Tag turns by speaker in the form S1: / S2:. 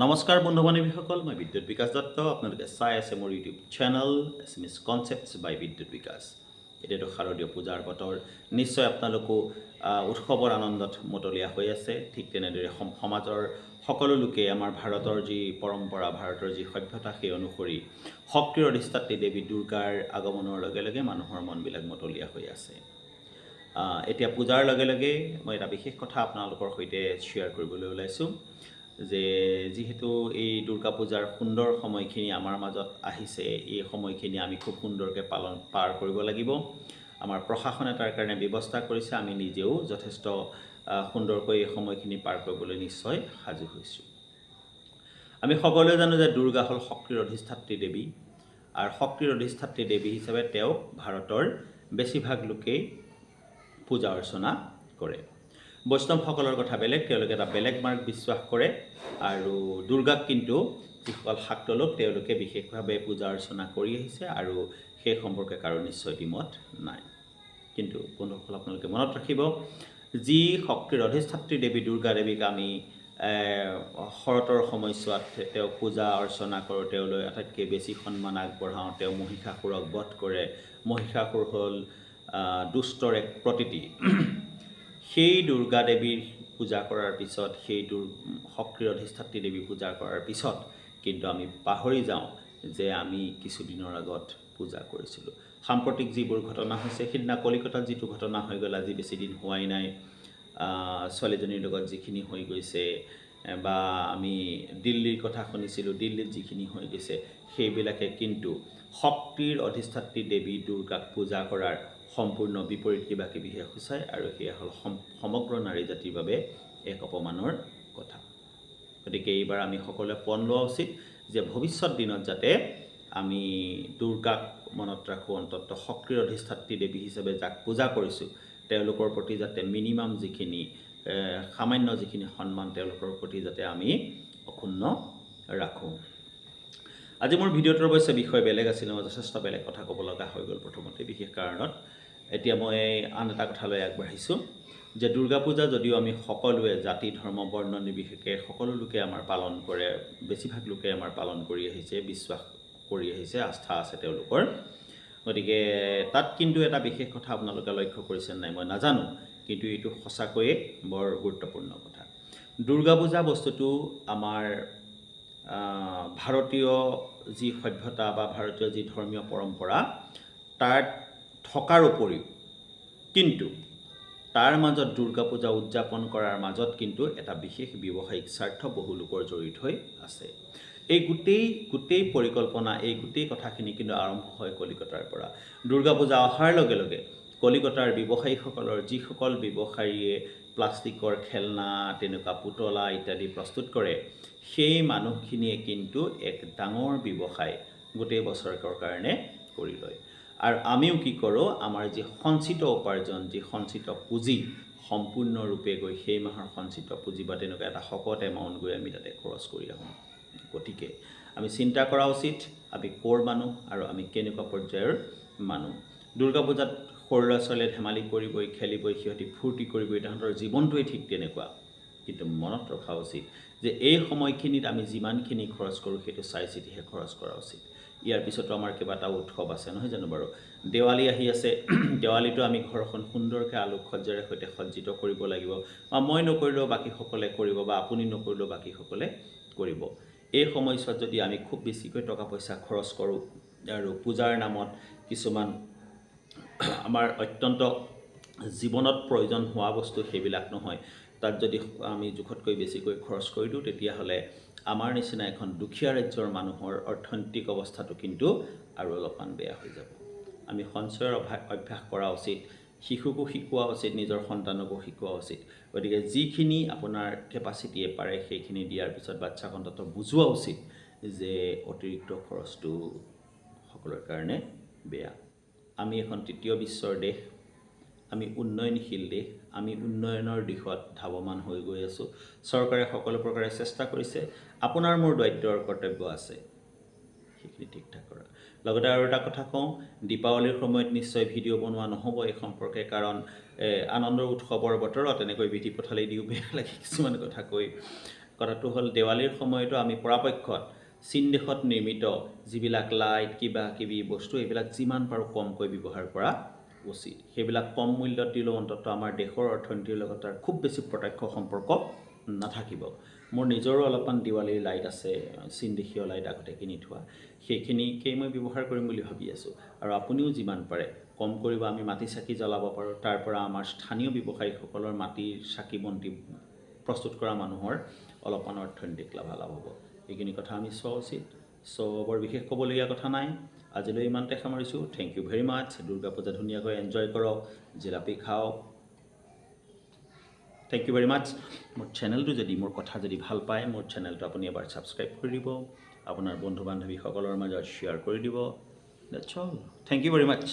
S1: নমস্কাৰ বন্ধু বান্ধৱীসকল, মই বিদ্যুৎ বিকাশ দত্ত। আপোনালোকে চাই আছে মোৰ ইউটিউব চেনেল এছমিছ কনচেপ্টছ বাই বিদ্যুৎ বিকাশ। এতিয়াতো শাৰদীয় পূজাৰ বতৰ, নিশ্চয় আপোনালোকো উৎসৱৰ আনন্দত মতলীয়া হৈ আছে। ঠিক তেনেদৰে সমাজৰ সকলো লোকে আমাৰ ভাৰতৰ যি পৰম্পৰা, ভাৰতৰ যি সভ্যতা, সেই অনুসৰি শক্তিৰ অধিষ্ঠাত্ৰী দেৱী দুৰ্গাৰ আগমনৰ লগে লগে মানুহৰ মনবিলাক মতলীয়া হৈ আছে। এতিয়া পূজাৰ লগে লগে মই এটা বিশেষ কথা আপোনালোকৰ সৈতে শ্বেয়াৰ কৰিবলৈ ওলাইছোঁ যে যিহেতু এই দুৰ্গা পূজাৰ সুন্দৰ সময়খিনি আমাৰ মাজত আহিছে, এই সময়খিনি আমি খুব সুন্দৰকৈ পাৰ কৰিব লাগিব। আমাৰ প্ৰশাসনে তাৰ কাৰণে ব্যৱস্থা কৰিছে, আমি নিজেও যথেষ্ট সুন্দৰকৈ এই সময়খিনি পাৰ কৰিবলৈ নিশ্চয় সাজু হৈছোঁ। আমি সকলোৱে জানো যে দুৰ্গা হ'ল শক্তিৰ অধিষ্ঠাত্ৰী দেৱী, আৰু শক্তিৰ অধিষ্ঠাত্ৰী দেৱী হিচাপে তেওঁক ভাৰতৰ বেছিভাগ লোকেই পূজা অৰ্চনা কৰে। বৈষ্ণৱসকলৰ কথা বেলেগ, তেওঁলোকে এটা বেলেগ মাৰ্গ বিশ্বাস কৰে, আৰু দুৰ্গাক কিন্তু যিসকল শাক্ত লোক তেওঁলোকে বিশেষভাৱে পূজা অৰ্চনা কৰি আহিছে, আৰু সেই সম্পৰ্কে কাৰো নিশ্চয় দ্বিমত নাই। কিন্তু বন্ধুসকল, আপোনালোকে মনত ৰাখিব, যি শক্তিৰ অধিষ্ঠাত্ৰী দেৱী দুৰ্গা দেৱীক আমি শৰতৰ সময়ছোৱাত তেওঁক পূজা অৰ্চনা কৰোঁ, তেওঁলৈ আটাইতকৈ বেছি সন্মান আগবঢ়াওঁ। তেওঁ মহিষাসুৰক বধ কৰে। মহিষাসুৰ হ'ল দুষ্টৰ এক প্ৰতীতি। সেই দুৰ্গা দেৱীৰ পূজা কৰাৰ পিছত, সেই শক্তিৰ অধিষ্ঠাত্ৰী দেৱী পূজা কৰাৰ পিছত কিন্তু আমি পাহৰি যাওঁ যে আমি কিছুদিনৰ আগত পূজা কৰিছিলোঁ। সাম্প্ৰতিক যিবোৰ ঘটনা হৈছে, সিদিনা কলিকতাত যিটো ঘটনা হৈ গ'ল, আজি বেছিদিন হোৱাই নাই, ছোৱালীজনীৰ লগত যিখিনি হৈ গৈছে, বা আমি দিল্লীৰ কথা শুনিছিলোঁ, দিল্লীত যিখিনি হৈ গৈছে, সেইবিলাকে কিন্তু শক্তিৰ অধিষ্ঠাত্ৰী দেৱী দুৰ্গাক পূজা কৰাৰ সম্পূৰ্ণ বিপৰীত কিবা কিবিহে সূচায়, আৰু সেয়া হ'ল সমগ্ৰ নাৰী জাতিৰ বাবে এক অপমানৰ কথা। গতিকে এইবাৰ আমি সকলোৱে পণ লোৱা উচিত যে ভৱিষ্যত দিনত যাতে আমি দুৰ্গাক মনত ৰাখোঁ, অন্ততঃ শক্তিৰ অধিষ্ঠাত্ৰী দেৱী হিচাপে যাক পূজা কৰিছোঁ, তেওঁলোকৰ প্ৰতি যাতে মিনিমাম যিখিনি সামান্য যিখিনি সন্মান তেওঁলোকৰ প্ৰতি যাতে আমি অক্ষুণ্ণ ৰাখোঁ। আজি মোৰ ভিডিঅ'টোৰ অৱশ্যে বিষয় বেলেগ আছিল, মই যথেষ্ট বেলেগ কথা ক'ব লগা হৈ গ'ল প্ৰথমতে বিশেষ কাৰণত। এতিয়া মই আন এটা কথালৈ আগবাঢ়িছোঁ যে দুৰ্গা পূজা যদিও আমি সকলোৱে জাতি ধৰ্ম বৰ্ণ নিৰ্বিশেষে সকলো লোকে আমাৰ পালন কৰে, বেছিভাগ লোকে আমাৰ পালন কৰি আহিছে, বিশ্বাস কৰি আহিছে, আস্থা আছে তেওঁলোকৰ। গতিকে তাত কিন্তু এটা বিশেষ কথা আপোনালোকে লক্ষ্য কৰিছে নাই মই নাজানো, কিন্তু এইটো সঁচাকৈয়ে বৰ গুৰুত্বপূৰ্ণ কথা। দুৰ্গা পূজা বস্তুটো আমাৰ ভাৰতীয় যি সভ্যতা বা ভাৰতীয় যি ধৰ্মীয় পৰম্পৰা, তাত থকাৰ উপৰিও কিন্তু তাৰ মাজত দুৰ্গা পূজা উদযাপন কৰাৰ মাজত কিন্তু এটা বিশেষ ব্যৱসায়িক স্বাৰ্থ বহু লোকৰ জড়িত হৈ আছে। এই গোটেই পৰিকল্পনা, এই গোটেই কথাখিনি কিন্তু আৰম্ভ হয় কলিকতাৰ পৰা। দুৰ্গা পূজা অহাৰ লগে লগে কলিকতাৰ ব্যৱসায়ীসকলৰ, যিসকল ব্যৱসায়ীয়ে প্লাষ্টিকৰ খেলনা, তেনেকুৱা পুতলা ইত্যাদি প্ৰস্তুত কৰে, সেই মানুহখিনিয়ে কিন্তু এক ডাঙৰ ব্যৱসায় গোটেই বছৰেকৰ কাৰণে কৰি লয়। আৰু আমিও কি কৰোঁ, আমাৰ যি সঞ্চিত উপাৰ্জন, যি সঞ্চিত পুঁজি, সম্পূৰ্ণৰূপে গৈ সেই মাহৰ সঞ্চিত পুঁজি বা তেনেকুৱা এটা শকত এমাউণ্ট গৈ আমি তাতে খৰচ কৰি আহোঁ। গতিকে আমি চিন্তা কৰা উচিত আমি ক'ৰ মানুহ আৰু আমি কেনেকুৱা পৰ্যায়ৰ মানুহ। দুৰ্গা পূজাত সৰু ল'ৰা ছোৱালীয়ে ধেমালি কৰিবই, খেলিবই, সিহঁতি ফূৰ্তি কৰিবই, তাহাঁতৰ জীৱনটোৱেই ঠিক তেনেকুৱা। কিন্তু মনত ৰখা উচিত যে এই সময়খিনিত আমি যিমানখিনি খৰচ কৰোঁ সেইটো চাই চিতিহে খৰচ কৰা উচিত। ইয়াৰ পিছতো আমাৰ কেইবাটাও উৎসৱ আছে, নহয় জানো বাৰু? দেৱালী আহি আছে। দেৱালীটো আমি ঘৰখন সুন্দৰকৈ আলোকসজ্জাৰে সৈতে সজ্জিত কৰিব লাগিব, বা মই নকৰিলেও বাকীসকলে কৰিব, বা আপুনি নকৰিলেও বাকীসকলে কৰিব। এই সময়ছোৱাত যদি আমি খুব বেছিকৈ টকা পইচা খৰচ কৰোঁ, আৰু পূজাৰ নামত কিছুমান আমাৰ অত্যন্ত জীৱনত প্ৰয়োজন হোৱা বস্তু সেইবিলাক নহয়, তাত যদি আমি জোখতকৈ বেছিকৈ খৰচ কৰি দিওঁ, তেতিয়াহ'লে আমাৰ নিচিনা এখন দুখীয়া ৰাজ্যৰ মানুহৰ অৰ্থনৈতিক অৱস্থাটো কিন্তু আৰু অলপমান বেয়া হৈ যাব। আমি সঞ্চয়ৰ অভ্যাস কৰা উচিত, শিশুকো শিকোৱা উচিত, নিজৰ সন্তানকো শিকোৱা উচিত। গতিকে যিখিনি আপোনাৰ কেপাচিটিয়ে পাৰে সেইখিনি দিয়াৰ পিছত বাচ্ছাক অন্ততঃ বুজোৱা উচিত যে অতিৰিক্ত খৰচটো সকলোৰে কাৰণে বেয়া। আমি এখন তৃতীয় বিশ্বৰ দেশ, আমি উন্নয়নশীল দেশ, আমি উন্নয়নৰ দিশত ধাৱমান হৈ গৈ আছোঁ। চৰকাৰে সকলো প্ৰকাৰে চেষ্টা কৰিছে, আপোনাৰ মোৰ দায়িত্ব আৰু কৰ্তব্য আছে সেইখিনি ঠিক ঠাক কৰা। লগতে আৰু এটা কথা কওঁ, দীপাৱলীৰ সময়ত নিশ্চয় ভিডিঅ' বনোৱা নহ'ব এই সম্পৰ্কে, কাৰণ আনন্দৰ উৎসৱৰ বতৰত এনেকৈ বিধি পথালি দিও বেয়া লাগে কিছুমান কথা কৈ। কথাটো হ'ল দেৱালীৰ সময়তো আমি পৰাপক্ষত চীন দেশত নিৰ্মিত যিবিলাক লাইট কিবা কিবি বস্তু এইবিলাক যিমান পাৰোঁ কমকৈ ব্যৱহাৰ কৰা উচিত সেইবিলাক কম মূল্যত দিলেও অন্ততঃ আমাৰ দেশৰ অৰ্থনীতিৰ লগত তাৰ খুব বেছি প্ৰত্যক্ষ সম্পৰ্ক নাথাকিব মোৰ নিজৰো অলপমান দিৱালীৰ লাইট আছে চীনদেশীয় লাইট আগতে কিনি থোৱা সেইখিনিকেই মই ব্যৱহাৰ কৰিম বুলি ভাবি আছোঁ আৰু আপুনিও যিমান পাৰে কম কৰিব আমি মাটি চাকি জ্বলাব পাৰোঁ তাৰ পৰা আমাৰ স্থানীয় ব্যৱসায়ীসকলৰ মাটিৰ চাকি বন্তি প্ৰস্তুত কৰা মানুহৰ অলপমান অৰ্থনৈতিক লাভালাভ হ'ব এইখিনি কথা আমি চোৱা উচিত বৰ বিশেষ ক'বলগীয়া কথা নাই আজিলৈ ইমানতে সামৰিছোঁ থেংক ইউ ভেৰি মাছ দুৰ্গা পূজা ধুনীয়াকৈ এনজয় কৰক জিলাপি খাওক থেংক ইউ ভেৰি মাছ মোৰ চেনেলটো যদি মোৰ কথা যদি ভাল পায় মোৰ চেনেলটো আপুনি এবাৰ ছাবস্ক্ৰাইব কৰি দিব আপোনাৰ বন্ধু বান্ধৱীসকলৰ মাজত শ্বেয়াৰ কৰি দিব that's all thank you very much